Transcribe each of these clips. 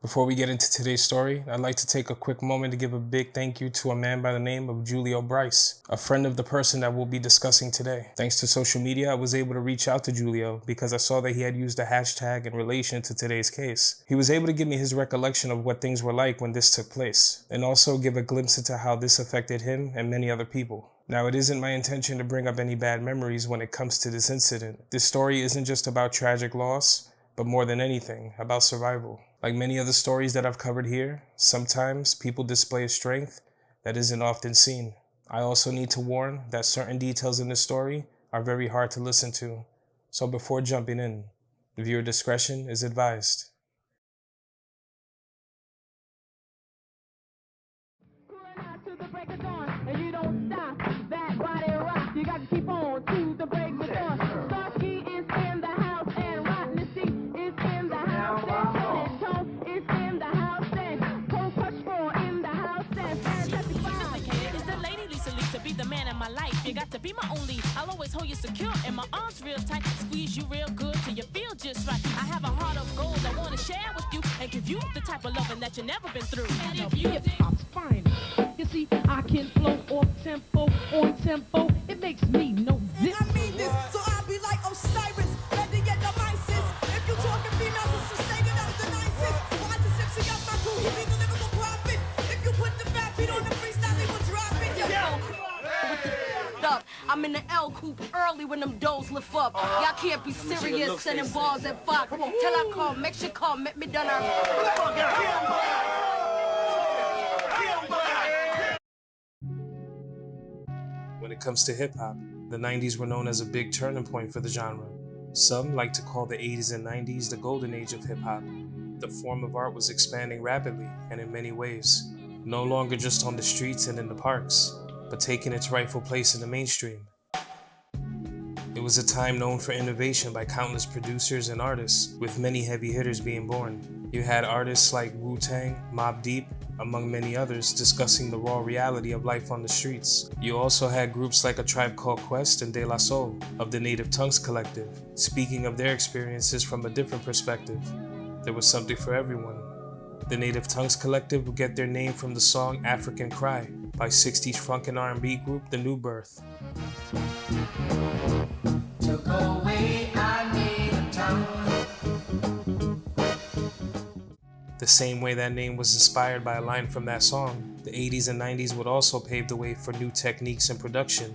Before we get into today's story, I'd like to take a quick moment to give a big thank you to a man by the name of 𝙤𝙖𝙞𝙧, a friend of the person that we'll be discussing today. Thanks to social media, I was able to reach out to 𝙤𝙖𝙞 because I saw that he had used a hashtag in relation to today's case. He was able to give me his recollection of what things were like when this took place, and also give a glimpse into how this affected him and many other people. Now, it isn't my intention to bring up any bad memories when it comes to this incident. This story isn't just about tragic loss, but more than anything, about survival. Like many other stories that I've covered here, sometimes people display a strength that isn't often seen. I also need to warn that certain details in this story are very hard to listen to. So before jumping in, viewer discretion is advised. You got to be my only. I'll always hold you secure in my arms real tight. Squeeze you real good till you feel just right. I have a heart of gold I want to share with you and give you the type of loving that you never been through. And if you hip-hop's fine, you see, I can flow off tempo, on tempo. It makes me no zip. I mean this, so I'll be like Osiris, ready at the mices. If you talking females, it's sustained out the nicest. Watch the sip, she got my crew, he be the lyrical prophet. If you put the fat beat on the freestyle, he will drop it. Up. I'm in the L coupe early when them doors lift up. Y'all can't be serious sending balls at 5. Till I call, make sure call, make me done When it comes to hip-hop, the 90s were known as a big turning point for the genre. Some like to call the 80s and 90s the golden age of hip-hop. The form of art was expanding rapidly and in many ways, no longer just on the streets and in the parks, but taking its rightful place in the mainstream. It was a time known for innovation by countless producers and artists, with many heavy hitters being born. You had artists like Wu-Tang, Mobb Deep, among many others, discussing the raw reality of life on the streets. You also had groups like A Tribe Called Quest and De La Soul of the Native Tongues Collective, speaking of their experiences from a different perspective. There was something for everyone. The Native Tongues Collective would get their name from the song African Cry by 60s funk and R&B group The New Birth. To go away, I need a tongue. The same way that name was inspired by a line from that song, the 80s and 90s would also pave the way for new techniques in production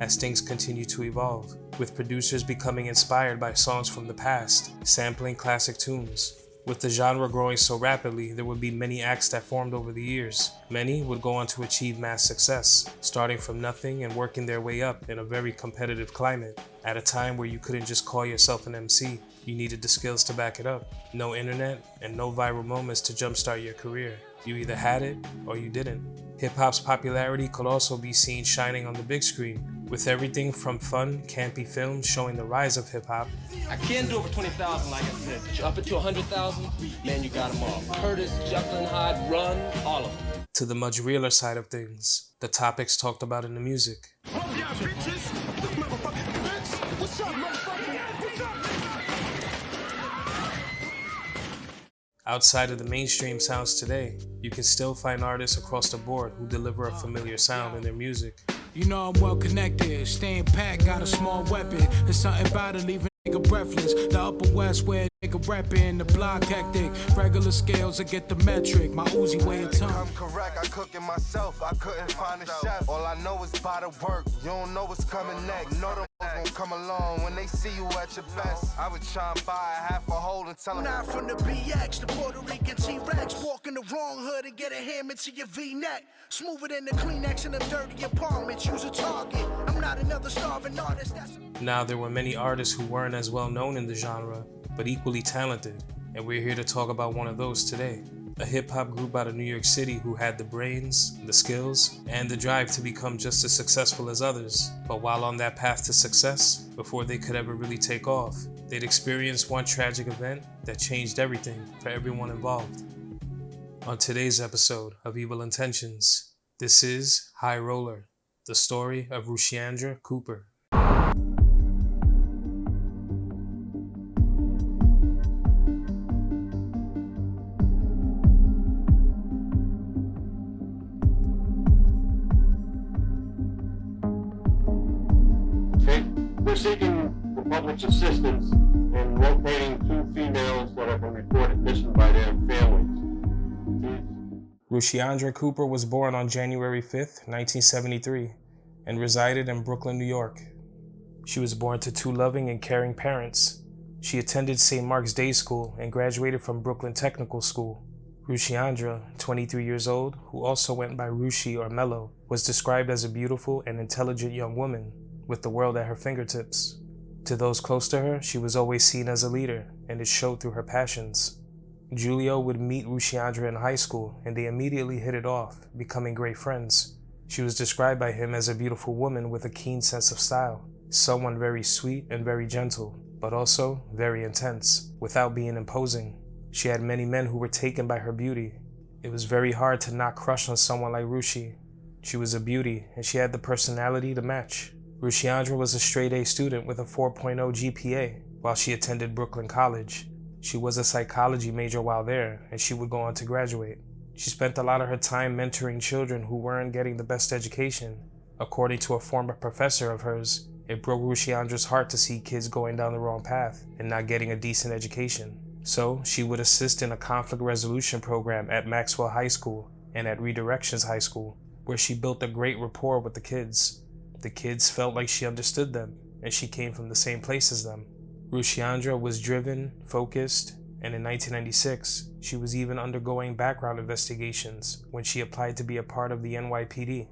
as things continue to evolve, with producers becoming inspired by songs from the past, sampling classic tunes. With the genre growing so rapidly, there would be many acts that formed over the years. Many would go on to achieve mass success, starting from nothing and working their way up in a very competitive climate. At a time where you couldn't just call yourself an MC, you needed the skills to back it up. No internet and no viral moments to jumpstart your career. You either had it or you didn't. Hip-hop's popularity could also be seen shining on the big screen, with everything from fun, campy films showing the rise of hip-hop. I can't do over 20,000 like I said. Up into 100,000, man, you got them all. Curtis, Jekyll and Hyde, Run, all of them. To the much realer side of things, the topics talked about in the music. Outside of the mainstream sounds today, you can still find artists across the board who deliver a familiar sound in their music. You know I'm well connected, staying packed, got a small weapon. There's something about it, leaving nigga breathless. The Upper West where nigga rapping, the block hectic. Regular scales, I get the metric, my Uzi weigh a ton. I'm correct, I cook it myself, I couldn't find a chef. All I know is by the work, you don't know what's coming next. Know them gon' come along when they see you at your best. I would try and buy a half a hole and tell them. Not from the BX, the Puerto Rican T-Rex. Walk in the wrong hood and get a ham into your V-neck. Smoother than the Kleenex in a dirty apartment, use a Target. I'm not another starving artist, that's Now, there were many artists who weren't as well known in the genre, but equally talented, and we're here to talk about one of those today. A hip-hop group out of New York City who had the brains, the skills, and the drive to become just as successful as others. But while on that path to success, before they could ever really take off, they'd experienced one tragic event that changed everything for everyone involved. On today's episode of Evil Intentions, this is High Roller, the story of Rushiandra Cooper. we're seeking the public's assistance in locating 2 females that have been reported missing by their families. Rushiandra Cooper was born on January 5th, 1973, and resided in Brooklyn, New York. She was born to 2 loving and caring parents. She attended St. Mark's Day School and graduated from Brooklyn Technical School. Rushiandra, 23 years old, who also went by Rushi or Mellow, was described as a beautiful and intelligent young woman with the world at her fingertips. To those close to her, she was always seen as a leader, and it showed through her passions. Julio would meet Rushiandra in high school, and they immediately hit it off, becoming great friends. She was described by him as a beautiful woman with a keen sense of style, someone very sweet and very gentle, but also very intense, without being imposing. She had many men who were taken by her beauty. It was very hard to not crush on someone like Rushi. She was a beauty, and she had the personality to match. Rushiandra was a straight-A student with a 4.0 GPA while she attended Brooklyn College. She was a psychology major while there, and she would go on to graduate. She spent a lot of her time mentoring children who weren't getting the best education. According to a former professor of hers, it broke Rushiandra's heart to see kids going down the wrong path and not getting a decent education. So she would assist in a conflict resolution program at Maxwell High School and at Redirections High School, where she built a great rapport with the kids. The kids felt like she understood them, and she came from the same place as them. Rushiandra was driven, focused, and in 1996, she was even undergoing background investigations when she applied to be a part of the NYPD.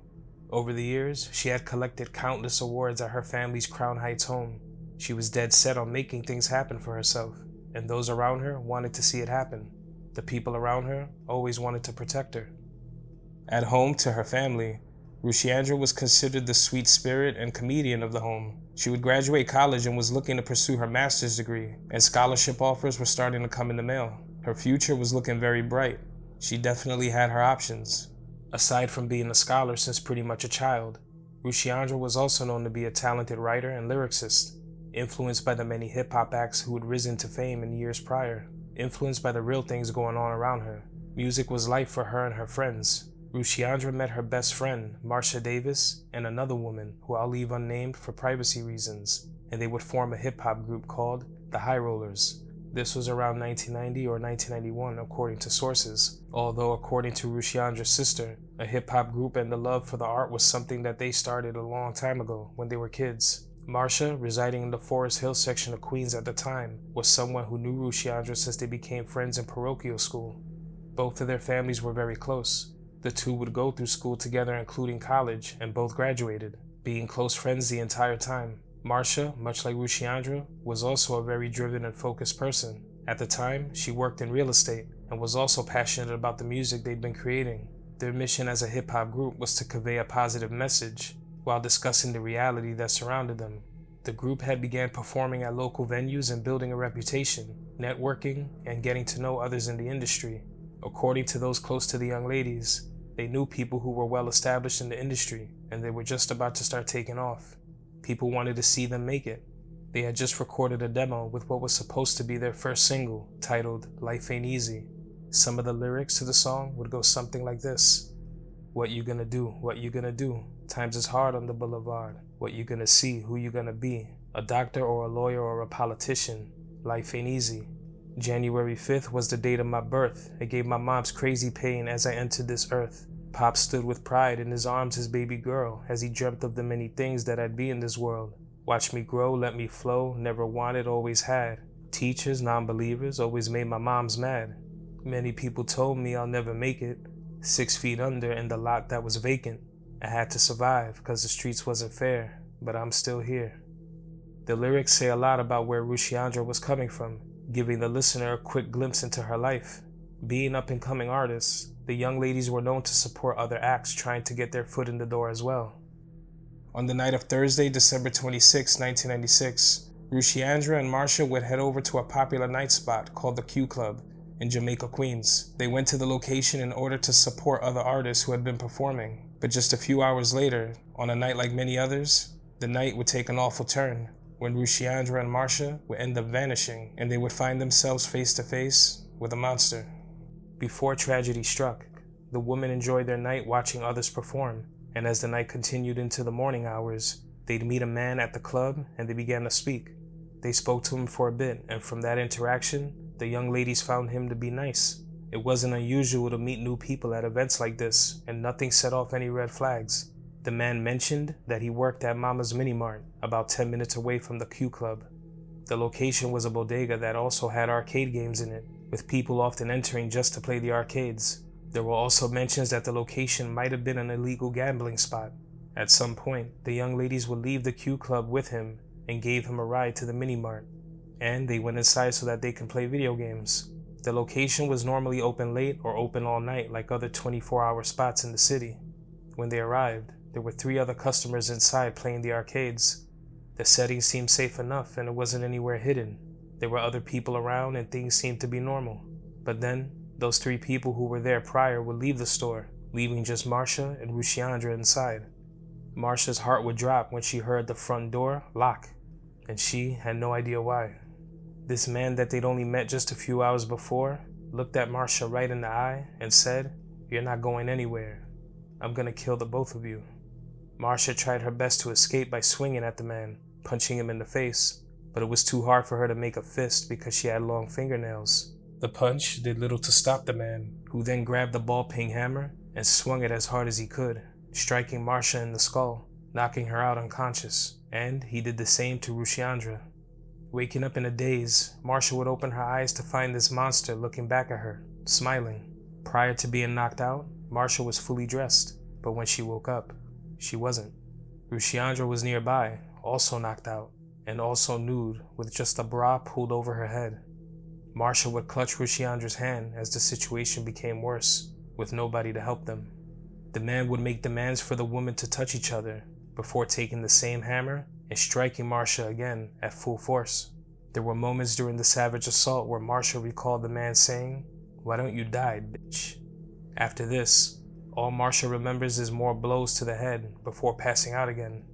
Over the years, she had collected countless awards at her family's Crown Heights home. She was dead set on making things happen for herself, and those around her wanted to see it happen. The people around her always wanted to protect her. At home to her family, Rushiandra was considered the sweet spirit and comedian of the home. She would graduate college and was looking to pursue her master's degree, and scholarship offers were starting to come in the mail. Her future was looking very bright. She definitely had her options. Aside from being a scholar since pretty much a child, Rushiandra was also known to be a talented writer and lyricist, influenced by the many hip-hop acts who had risen to fame in years prior, influenced by the real things going on around her. Music was life for her and her friends. Rushiandra met her best friend, Marsha Davis, and another woman who I'll leave unnamed for privacy reasons, and they would form a hip-hop group called the High Rollers. This was around 1990 or 1991 according to sources, although according to Rushiandra's sister, a hip-hop group and the love for the art was something that they started a long time ago when they were kids. Marsha, residing in the Forest Hill section of Queens at the time, was someone who knew Rushiandra since they became friends in parochial school. Both of their families were very close. The two would go through school together including college, and both graduated, being close friends the entire time. Marsha, much like Rushiandra, was also a very driven and focused person. At the time, she worked in real estate and was also passionate about the music they'd been creating. Their mission as a hip-hop group was to convey a positive message while discussing the reality that surrounded them. The group had began performing at local venues and building a reputation, networking, and getting to know others in the industry. According to those close to the young ladies, they knew people who were well established in the industry, and they were just about to start taking off. People wanted to see them make it. They had just recorded a demo with what was supposed to be their first single, titled Life Ain't Easy. Some of the lyrics to the song would go something like this. What you gonna do, what you gonna do? Times is hard on the boulevard. What you gonna see, who you gonna be? A doctor or a lawyer or a politician? Life ain't easy. January 5th was the date of my birth. It gave my mom's crazy pain as I entered this earth. Pop stood with pride in his arms his baby girl as he dreamt of the many things that I'd be in this world. Watched me grow, let me flow, never wanted, always had. Teachers, non-believers, always made my moms mad. Many people told me I'll never make it. 6 feet under in the lot that was vacant. I had to survive cause the streets wasn't fair, but I'm still here. The lyrics say a lot about where Rushiandra was coming from, giving the listener a quick glimpse into her life. Being up-and-coming artists, the young ladies were known to support other acts trying to get their foot in the door as well. On the night of Thursday, December 26, 1996, Rushiandra and Marsha would head over to a popular night spot called the Q Club in Jamaica, Queens. They went to the location in order to support other artists who had been performing. But just a few hours later, on a night like many others, the night would take an awful turn when Rushiandra and Marsha would end up vanishing and they would find themselves face to face with a monster. Before tragedy struck, the women enjoyed their night watching others perform, and as the night continued into the morning hours, They'd meet a man at the club and they began to speak. They spoke to him for a bit, and from that interaction, the young ladies found him to be nice. It wasn't unusual to meet new people at events like this, and nothing set off any red flags. The man mentioned that he worked at Mama's Mini Mart, about 10 minutes away from the Q Club. The location was a bodega that also had arcade games in it, with people often entering just to play the arcades. There were also mentions that the location might have been an illegal gambling spot. At some point, the young ladies would leave the Q Club with him and gave him a ride to the Mini Mart, and they went inside so that they could play video games. The location was normally open late or open all night like other 24-hour spots in the city. When they arrived, there were 3 other customers inside playing the arcades. The setting seemed safe enough and it wasn't anywhere hidden. There were other people around and things seemed to be normal. But then, those 3 people who were there prior would leave the store, leaving just Marsha and Rushiandra inside. Marsha's heart would drop when she heard the front door lock, and she had no idea why. This man that they'd only met just a few hours before looked at Marsha right in the eye and said, "You're not going anywhere. I'm gonna kill the both of you." Marsha tried her best to escape by swinging at the man, punching him in the face, but it was too hard for her to make a fist because she had long fingernails. The punch did little to stop the man, who then grabbed the ball-peen hammer and swung it as hard as he could, striking Marsha in the skull, knocking her out unconscious, and he did the same to Rushiandra. Waking up in a daze, Marsha would open her eyes to find this monster looking back at her, smiling. Prior to being knocked out, Marsha was fully dressed, but when she woke up, she wasn't. Rushiandra was nearby, also knocked out, and also nude with just a bra pulled over her head. Marsha would clutch Rushiandra's hand as the situation became worse, with nobody to help them. The man would make demands for the woman to touch each other, before taking the same hammer and striking Marsha again at full force. There were moments during the savage assault where Marsha recalled the man saying, "Why don't you die, bitch?" After this, all Marsha remembers is more blows to the head before passing out again.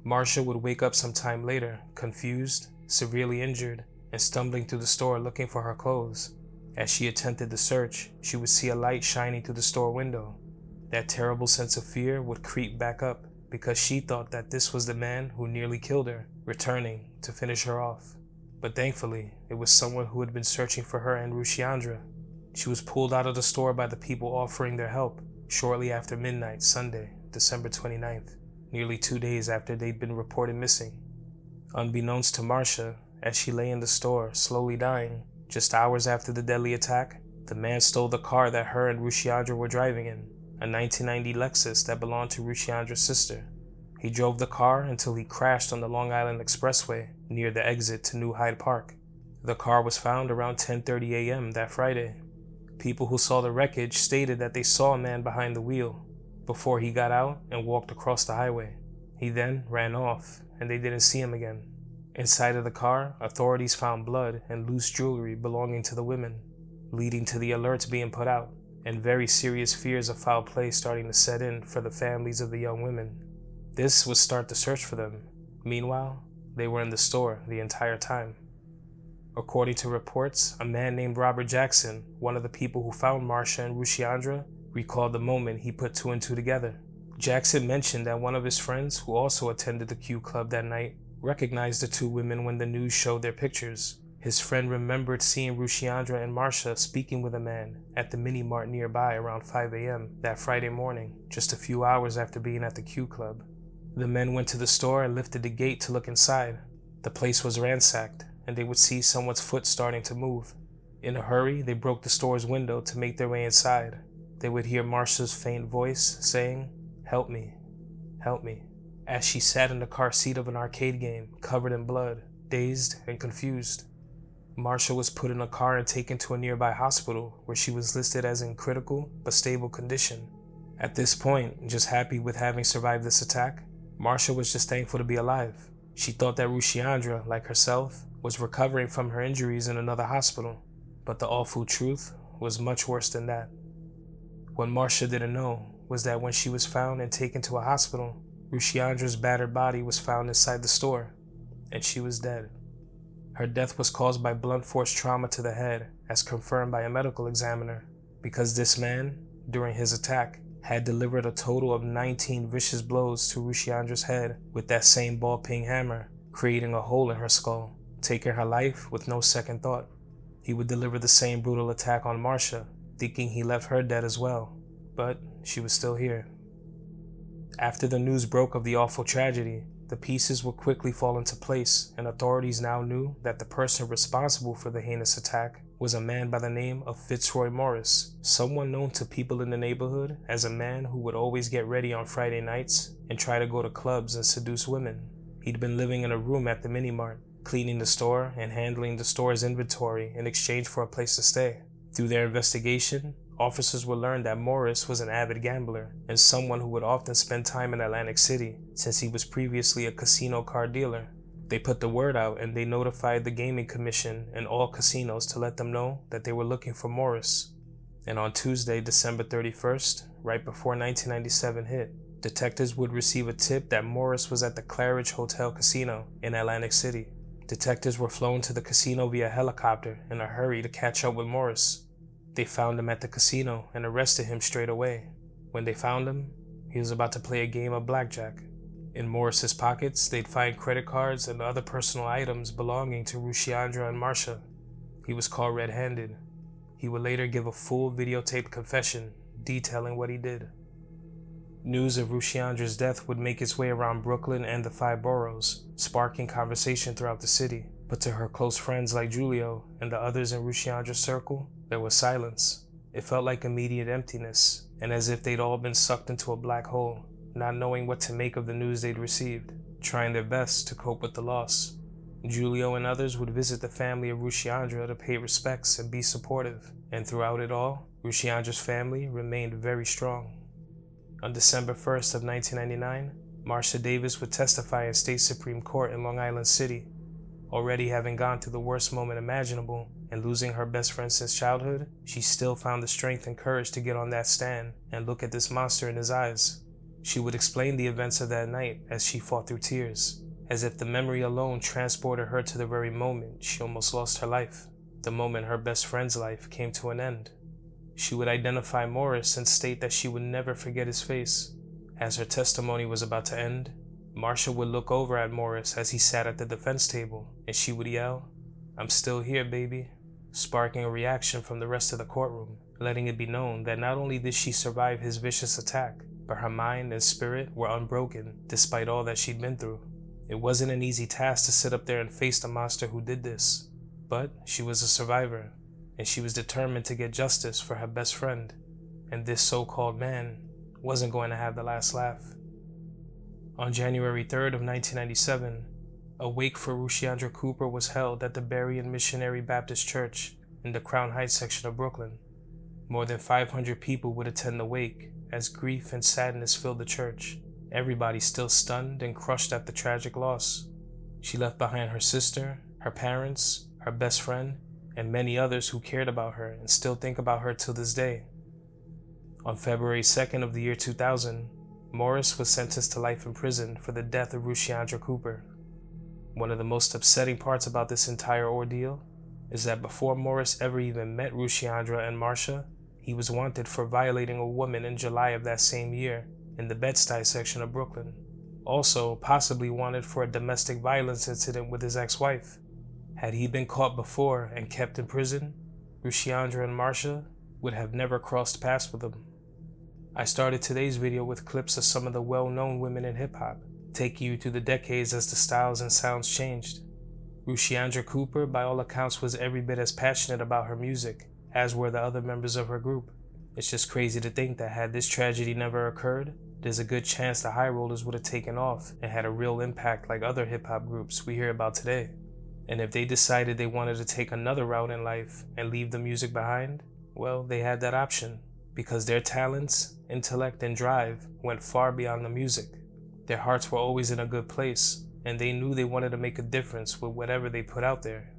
Marsha would wake up some time later, confused, severely injured, and stumbling through the store looking for her clothes. As she attempted the search, she would see a light shining through the store window. That terrible sense of fear would creep back up because she thought that this was the man who nearly killed her, returning to finish her off. But thankfully, it was someone who had been searching for her and Rushiandra. She was pulled out of the store by the people offering their help shortly after midnight, Sunday, December 29th, nearly 2 days after they'd been reported missing. Unbeknownst to Marsha, as she lay in the store, slowly dying, just hours after the deadly attack, the man stole the car that her and Rushiandra were driving in, a 1990 Lexus that belonged to Rushiandra's sister. He drove the car until he crashed on the Long Island Expressway near the exit to New Hyde Park. The car was found around 10:30 a.m. that Friday. People who saw the wreckage stated that they saw a man behind the wheel before he got out and walked across the highway. He then ran off, and they didn't see him again. Inside of the car, authorities found blood and loose jewelry belonging to the women, leading to the alerts being put out, and very serious fears of foul play starting to set in for the families of the young women. This would start the search for them. Meanwhile, they were in the store the entire time. According to reports, a man named Robert Jackson, one of the people who found Marsha and Rushiandra, recalled the moment he put 2 and 2 together. Jackson mentioned that one of his friends, who also attended the Q Club that night, recognized the 2 women when the news showed their pictures. His friend remembered seeing Rushiandra and Marsha speaking with a man at the mini mart nearby around 5 a.m. that Friday morning, just a few hours after being at the Q Club. The men went to the store and lifted the gate to look inside. The place was ransacked, and they would see someone's foot starting to move. In a hurry, they broke the store's window to make their way inside. They would hear Marsha's faint voice saying, "Help me, help me," as she sat in the car seat of an arcade game, covered in blood, dazed and confused. Marsha was put in a car and taken to a nearby hospital where she was listed as in critical but stable condition. At this point, just happy with having survived this attack, Marsha was just thankful to be alive. She thought that Rushiandra, like herself, was recovering from her injuries in another hospital, but the awful truth was much worse than that. What Marsha didn't know was that when she was found and taken to a hospital, Rushiandra's battered body was found inside the store, and she was dead. Her death was caused by blunt force trauma to the head, as confirmed by a medical examiner, because this man, during his attack, had delivered a total of 19 vicious blows to Rushiandra's head with that same ball-peen hammer, creating a hole in her skull, taking her life with no second thought. He would deliver the same brutal attack on Marsha, thinking he left her dead as well, but she was still here. After the news broke of the awful tragedy, the pieces would quickly fall into place, and authorities now knew that the person responsible for the heinous attack was a man by the name of Fitzroy Morris, someone known to people in the neighborhood as a man who would always get ready on Friday nights and try to go to clubs and seduce women. He'd been living in a room at the mini-mart, cleaning the store and handling the store's inventory in exchange for a place to stay. Through their investigation, officers would learn that Morris was an avid gambler and someone who would often spend time in Atlantic City since he was previously a casino card dealer. They put the word out and they notified the Gaming Commission and all casinos to let them know that they were looking for Morris. And on Tuesday, December 31st, right before 1997 hit, detectives would receive a tip that Morris was at the Claridge Hotel Casino in Atlantic City. Detectives were flown to the casino via helicopter in a hurry to catch up with Morris. They found him at the casino and arrested him straight away. When they found him, he was about to play a game of blackjack. In Morris's pockets, they'd find credit cards and other personal items belonging to Rushiandra and Marsha. He was caught red-handed. He would later give a full videotaped confession detailing what he did. News of Rushiandra's death would make its way around Brooklyn and the 5 boroughs, sparking conversation throughout the city. But to her close friends like Julio and the others in Rushiandra's circle, there was silence. It felt like immediate emptiness, and as if they'd all been sucked into a black hole, not knowing what to make of the news they'd received, trying their best to cope with the loss. Julio and others would visit the family of Rushiandra to pay respects and be supportive, and throughout it all, Rushiandra's family remained very strong. On December 1st of 1999, Marsha Davis would testify in State Supreme Court in Long Island City. Already having gone through the worst moment imaginable and losing her best friend since childhood, she still found the strength and courage to get on that stand and look at this monster in his eyes. She would explain the events of that night as she fought through tears, as if the memory alone transported her to the very moment she almost lost her life, the moment her best friend's life came to an end. She would identify Morris and state that she would never forget his face. As her testimony was about to end, Marsha would look over at Morris as he sat at the defense table, and she would yell, "I'm still here, baby," sparking a reaction from the rest of the courtroom, letting it be known that not only did she survive his vicious attack, but her mind and spirit were unbroken despite all that she'd been through. It wasn't an easy task to sit up there and face the monster who did this, but she was a survivor, and she was determined to get justice for her best friend, and this so-called man wasn't going to have the last laugh. On January 3rd of 1997, a wake for Rushiandra Cooper was held at the Berean Missionary Baptist Church in the Crown Heights section of Brooklyn. More than 500 people would attend the wake as grief and sadness filled the church, everybody still stunned and crushed at the tragic loss. She left behind her sister, her parents, her best friend, and many others who cared about her and still think about her till this day. On February 2nd of the year 2000, Morris was sentenced to life in prison for the death of Rushiandra Cooper. One of the most upsetting parts about this entire ordeal is that before Morris ever even met Rushiandra and Marsha, he was wanted for violating a woman in July of that same year in the Bed-Stuy section of Brooklyn. Also, possibly wanted for a domestic violence incident with his ex-wife. Had he been caught before and kept in prison, Rushiandra and Marsha would have never crossed paths with him. I started today's video with clips of some of the well-known women in hip-hop, taking you through the decades as the styles and sounds changed. Rushiandra Cooper, by all accounts, was every bit as passionate about her music, as were the other members of her group. It's just crazy to think that had this tragedy never occurred, there's a good chance the High Rollers would have taken off and had a real impact like other hip-hop groups we hear about today. And if they decided they wanted to take another route in life and leave the music behind, well, they had that option, because their talents, intellect, and drive went far beyond the music. Their hearts were always in a good place, and they knew they wanted to make a difference with whatever they put out there.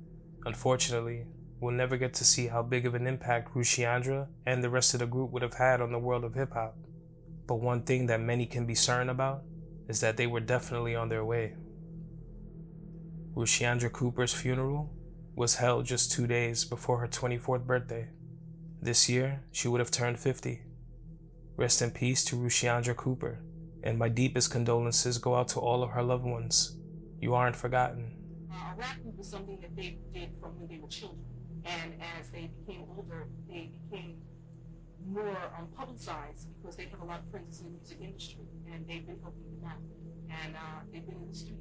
Unfortunately, we'll never get to see how big of an impact Rushiandra and the rest of the group would have had on the world of hip-hop. But one thing that many can be certain about is that they were definitely on their way. Rushiandra Cooper's funeral was held just 2 days before her 24th birthday. This year, she would have turned 50. Rest in peace to Rushiandra Cooper, and my deepest condolences go out to all of her loved ones. You aren't forgotten. A rap group was something that they did from when they were children, and as they became older, they became more publicized because they have a lot of friends in the music industry, and they've been helping them out, and they've been in the studio.